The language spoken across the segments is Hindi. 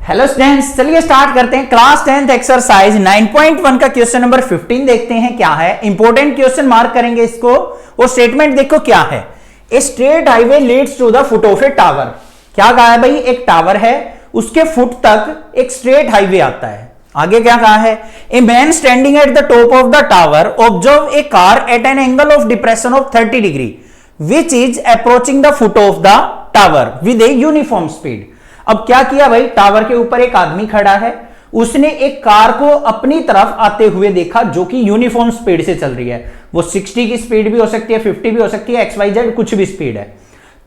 हेलो स्टूडेंट्स, चलिए स्टार्ट करते हैं। क्लास 10th एक्सरसाइज 9.1 का क्वेश्चन नंबर 15 देखते हैं क्या है। इंपॉर्टेंट क्वेश्चन मार्क करेंगे इसको। वो स्टेटमेंट देखो क्या है। A straight highway leads to the foot of a tower. क्या कहा है भाई? एक टावर है, उसके फुट तक एक स्ट्रेट हाईवे आता है। आगे क्या कहा है? A man standing at the top of the tower observe a car eight an angle of depression of 30 degree which is approaching the foot of the tower with a uniform speed. अब क्या किया भाई? टावर के ऊपर एक आदमी खड़ा है, उसने एक कार को अपनी तरफ आते हुए देखा जो कि यूनिफॉर्म स्पीड से चल रही है। वो 60 की स्पीड भी हो सकती है, 50 भी हो सकती है, XYZ कुछ भी स्पीड है।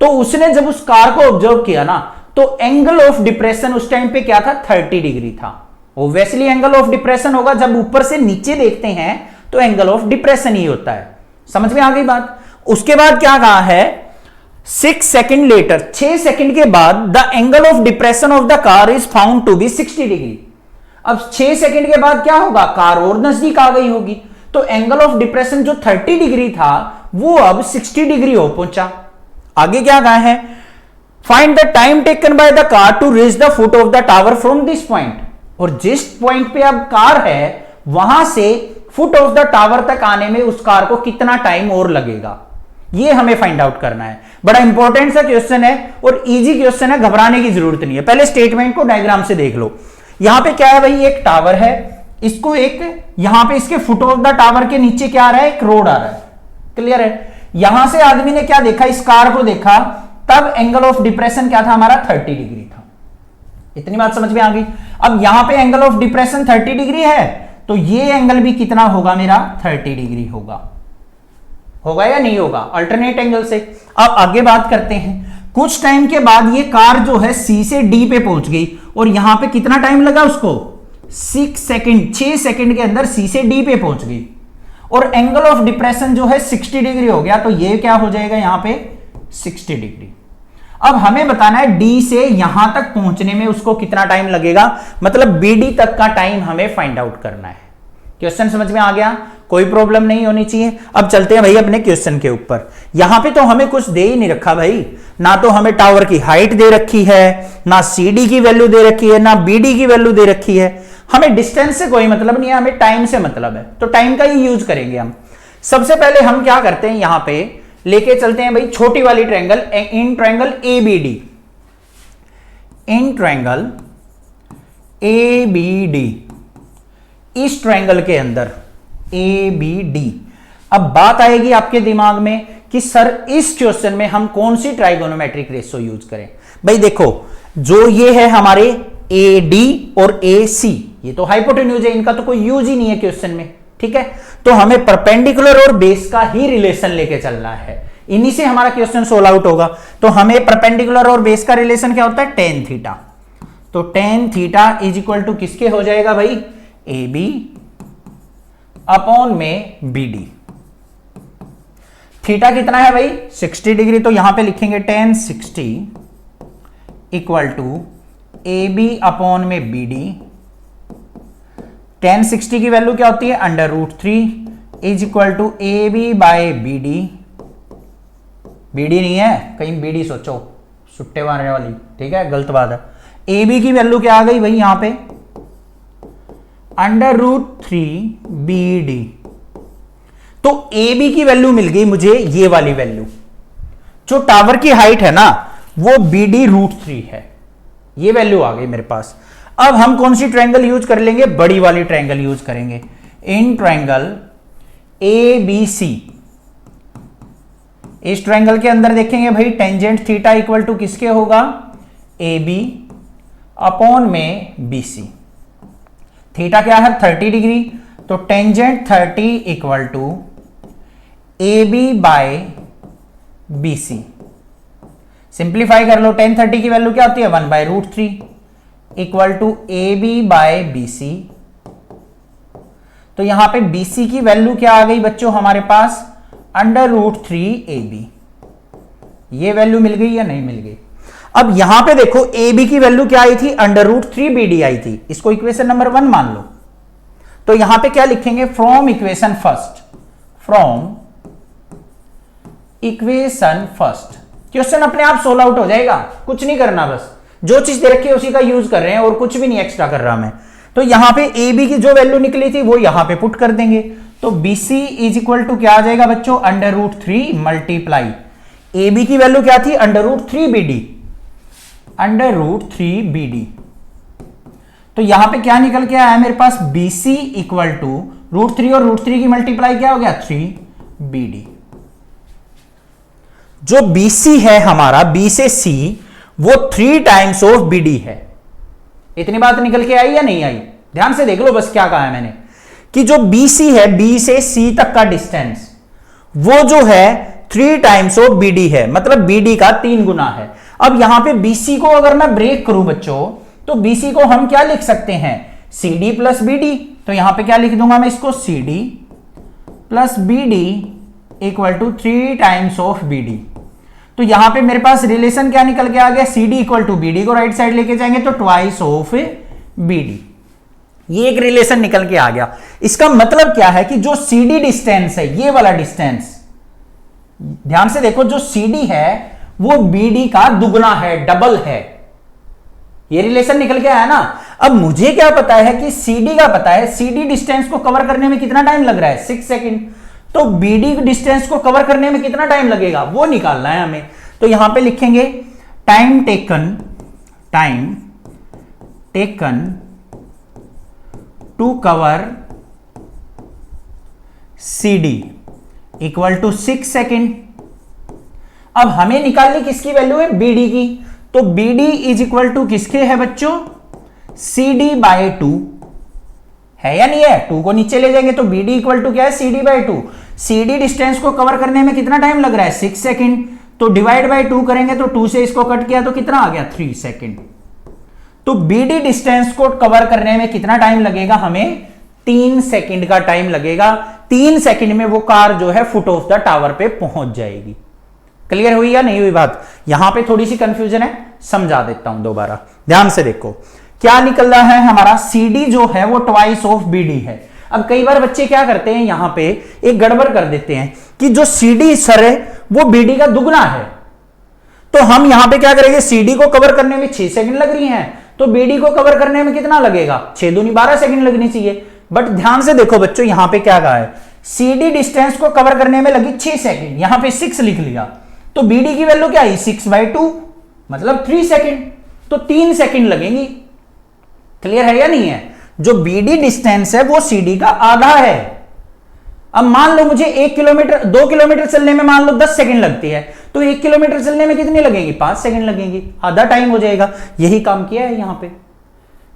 तो उसने जब उस कार को ऑब्जर्व किया ना, तो एंगल ऑफ डिप्रेशन उस टाइम पे क्या था? 30 डिग्री था। ऑब्वियसली एंगल ऑफ डिप्रेशन होगा, जब ऊपर से नीचे देखते हैं तो एंगल ऑफ डिप्रेशन ही होता है। समझ में आ गई बात? उसके बाद क्या कहा है? 6 सेकंड लेटर, 6 सेकंड के बाद the angle of depression of the car is found to be 60 degree. अब 6 सेकंड के बाद क्या होगा? कार और नजदीक आ गई होगी, तो एंगल ऑफ डिप्रेशन जो 30 डिग्री था वो अब 60 डिग्री हो पहुंचा। आगे क्या कहा है? Find the time taken by the car to reach the foot of the tower from this point. और जिस पॉइंट पे अब कार है वहां से फुट ऑफ द टावर तक आने में उस कार को कितना टाइम और लगेगा, ये हमें फाइंड आउट करना है। बड़ा इंपॉर्टेंट सा क्वेश्चन है और इजी क्वेश्चन है, घबराने की जरूरत नहीं है। पहले स्टेटमेंट को डायग्राम से देख लो। यहां पे क्या है भाई? एक टावर है, इसको एक यहां पे इसके फुट ऑफ द टावर के नीचे क्या आ रहा है? एक रोड आ रहा है। क्लियर है? यहां से आदमी ने क्या देखा? इस कार को देखा, तब एंगल ऑफ डिप्रेशन क्या था हमारा? 30 डिग्री था। इतनी बात समझ में आ गई। अब यहां पे एंगल ऑफ डिप्रेशन 30 डिग्री है, तो ये एंगल भी कितना होगा मेरा? 30 डिग्री होगा। होगा या नहीं होगा? अल्टरनेट एंगल से। अब आगे बात करते हैं। कुछ टाइम के बाद ये कार जो है C से D पे पहुंच गई, और यहां पे कितना टाइम लगा उसको? 6 सेकंड। 6 सेकंड के अंदर C से D पे पहुंच गई, और एंगल ऑफ डिप्रेशन जो है 60 डिग्री हो गया, तो ये क्या हो जाएगा यहां पे? 60 डिग्री। अब हमें बताना है D से यहां तक पहुंचने में उसको कितना टाइम लगेगा, मतलब BD तक का टाइम हमें फाइंड आउट करना है। क्वेश्चन समझ में आ गया? कोई प्रॉब्लम नहीं होनी चाहिए। अब चलते हैं भाई अपने क्वेश्चन के ऊपर। यहां पे तो हमें कुछ दे ही नहीं रखा भाई, ना तो हमें टावर की हाइट दे रखी है, ना CD की वैल्यू दे रखी है, ना BD की वैल्यू दे रखी है। हमें डिस्टेंस से कोई मतलब नहीं है, हमें टाइम से मतलब है, तो टाइम का ही यूज करेंगे हम। सबसे पहले हम क्या करते हैं, यहां पे लेके चलते हैं भाई छोटी वाली triangle, in triangle ABD, in triangle ABD, इस ट्रायंगल के अंदर ABD। अब बात आएगी आपके दिमाग में कि सर इस क्वेश्चन में हम कौन सी ट्राइगोनोमेट्रिक रेशियो यूज करें। भाई देखो, जो ये है हमारे AD और AC, ये तो हाइपोटेन्यूज है, इनका तो कोई यूज ही नहीं है क्वेश्चन में। ठीक है, तो हमें परपेंडिकुलर और बेस का ही रिलेशन लेके चलना है, इन्हीं से हमारा क्वेश्चन सोल्व आउट होगा। तो हमें परपेंडिकुलर और बेस का रिलेशन क्या होता है? tan theta. तो tan theta is equal to किसके हो जाएगा भाई? AB अपॉन में BD। थीटा कितना है भाई? 60 डिग्री। तो यहां पे लिखेंगे tan 60 equal to AB upon में BD। tan 60 की वैल्यू क्या होती है? √3 is equal to AB by BD। BD नहीं है, कहीं BD सोचो, सुट्टे मारने वाली। ठीक है, गलत बात है। AB की वैल्यू क्या आ गई भाई यहां पे? √3 BD। तो AB की वैल्यू मिल गई मुझे, ये वाली वैल्यू। जो टावर की हाइट है ना, वो BD √3 है, ये वैल्यू आ गई मेरे पास। अब हम कौन सी ट्रायंगल यूज कर लेंगे? बड़ी वाली ट्रायंगल यूज करेंगे, इन ट्रायंगल ABC। इस ट्रायंगल के अंदर देखेंगे भाई टेंजेंट थीटा इक्वल टू किसके होगा? AB अपॉन में BC। थीटा क्या है? 30 डिग्री। तो tangent 30 equal to AB by BC। Simplify कर लो, tan 30 की वैल्यू क्या होती है? 1/√3 equal to AB by BC। तो यहां पे BC की वैल्यू क्या आ गई बच्चों हमारे पास? √3 AB। ये वैल्यू मिल गई या नहीं मिल गई? अब यहां पे देखो AB की वैल्यू क्या आई थी? √3 BD आई थी। इसको इक्वेशन नंबर 1 मान लो। तो यहां पे क्या लिखेंगे? From equation first, from equation first. Question अपने आप सोल्व आउट हो जाएगा, कुछ नहीं करना, बस जो चीज दे रखी है उसी का यूज कर रहे हैं और कुछ भी नहीं एक्स्ट्रा कर रहा मैं। तो यहां पे ए बी की जो वैल्यू निकली थी वो यहां पे पुट कर देंगे। तो B C is equal to क्या आ जाएगा बच्चों, √3 मल्टीप्लाई ए बी की वैल्यू क्या थी, √3 बी डी, √3 बी डी। तो यहां पे क्या निकल के आया मेरे पास, बी सी इक्वल टू √3 और √3 की मल्टीप्लाई क्या हो गया 3 बी डी। जो बी सी है हमारा, बी से सी, वो 3 टाइम्स ऑफ बी डी है। इतनी बात निकल के आई या नहीं आई, ध्यान से देख लो बस क्या कहा है मैंने, कि जो बी सी है, बी से सी तक का डिस्टेंस, वो जो है 3 टाइम्स ऑफ बी डी है, मतलब बी डी का 3 गुना है। अब यहां पे बी सी को अगर मैं ब्रेक करूं बच्चों, तो बी सी को हम क्या लिख सकते हैं, C D plus B D. तो यहां पे क्या लिख दूंगा मैं इसको, C D plus B D equal to 3 times of B D. तो यहां पे मेरे पास रिलेशन क्या निकल के आ गया, C D equal to B D को राइट साइड लेके जाएंगे तो ट्वाइस ऑफ बी डी। ये एक रिलेशन निकल के आ गया। इसका मतलब क्या है कि जो सी डी डिस्टेंस है, ये वाला डिस्टेंस, ध्यान से देखो, जो सी डी है वो बी डी का दुगना है, डबल है। ये रिलेशन निकल के आया ना। अब मुझे क्या पता है कि सीडी का पता है, सीडी डिस्टेंस को कवर करने में कितना टाइम लग रहा है, 6 सेकंड। तो बीडी डिस्टेंस को कवर करने में कितना टाइम लगेगा वो निकालना है हमें। तो यहां पे लिखेंगे time taken to cover CD equal to 6 second. अब हमें निकालनी किसकी वैल्यू है, बीडी की। तो बीडी इज इक्वल टू किसके है बच्चों, CD बाय 2 है या नहीं है। 2 को नीचे ले जाएंगे तो BD इक्वल टू क्या है, CD बाय 2। CD डिस्टेंस को कवर करने में कितना टाइम लग रहा है, 6 सेकंड। तो डिवाइड बाय 2 करेंगे तो 2 से इसको कट किया तो कितना आ गया, 3 सेकंड। तो BD डिस्टेंस को कवर करने में कितना टाइम लगेगा, हमें 3 सेकंड का टाइम लगेगा। 3 सेकंड में वो कार जो है फुट ऑफ द टावर पे पहुंच जाएगी। क्लियर हुई या नहीं हुई बात। यहां पे थोड़ी सी कंफ्यूजन है, समझा देता हूं दोबारा, ध्यान से देखो क्या निकल रहा है हमारा। CD जो है वो ट्वाइस ऑफ BD है। अब कई बार बच्चे क्या करते हैं, यहां पे एक गड़बड़ कर देते हैं कि जो CD सर है वो BD का दुगना है। तो हम यहां पे क्या करेंगे, CD को कवर करने में 6 सेकंड लग रही हैं, तो BD को कवर करने में कितना लगेगा, 6 दूनी 12 सेकंड लगनी चाहिए। बट ध्यान से देखो बच्चों, यहां पे क्या कहा है, CD डिस्टेंस को कवर करने में लगी 6 सेकंड, यहां पे 6 लिख लिया। तो BD की वैल्यू क्या है, 6/2 मतलब 3 सेकंड। तो 3 सेकंड लगेंगी। क्लियर है या नहीं है। जो BD डिस्टेंस है वो CD का आधा है। अब मान लो मुझे 1 किलोमीटर 2 किलोमीटर चलने में मान लो 10 सेकंड लगती है, तो 1 किलोमीटर चलने में कितनी लगेगी, 5 सेकंड लगेंगी, आधा टाइम हो जाएगा। यही काम किया है यहां पे।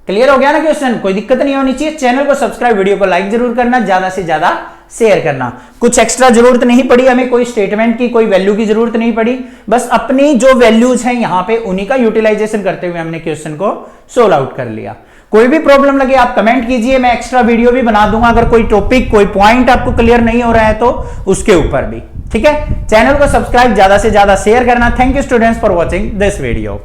क्लियर हो गया ना क्वेश्चन, कोई दिक्कत नहीं होनी चाहिए। चैनल को सब्सक्राइब, वीडियो को लाइक जरूर करना, ज्यादा से ज्यादा शेयर करना। कुछ एक्स्ट्रा जरूरत नहीं पड़ी हमें, कोई स्टेटमेंट की, कोई वैल्यू की जरूरत नहीं पड़ी। बस अपनी जो वैल्यूज हैं यहां पे उन्हीं का यूटिलाइजेशन करते हुए हमने क्वेश्चन को सोल्व आउट कर लिया। कोई भी प्रॉब्लम लगे आप कमेंट कीजिए, मैं एक्स्ट्रा वीडियो भी बना दूंगा अगर कोई टॉपिक, कोई पॉइंट आपको क्लियर नहीं हो रहा है तो उसके ऊपर भी। ठीक है, चैनल को सब्सक्राइब, ज्यादा से ज्यादा शेयर करना। Thank you students for watching this video.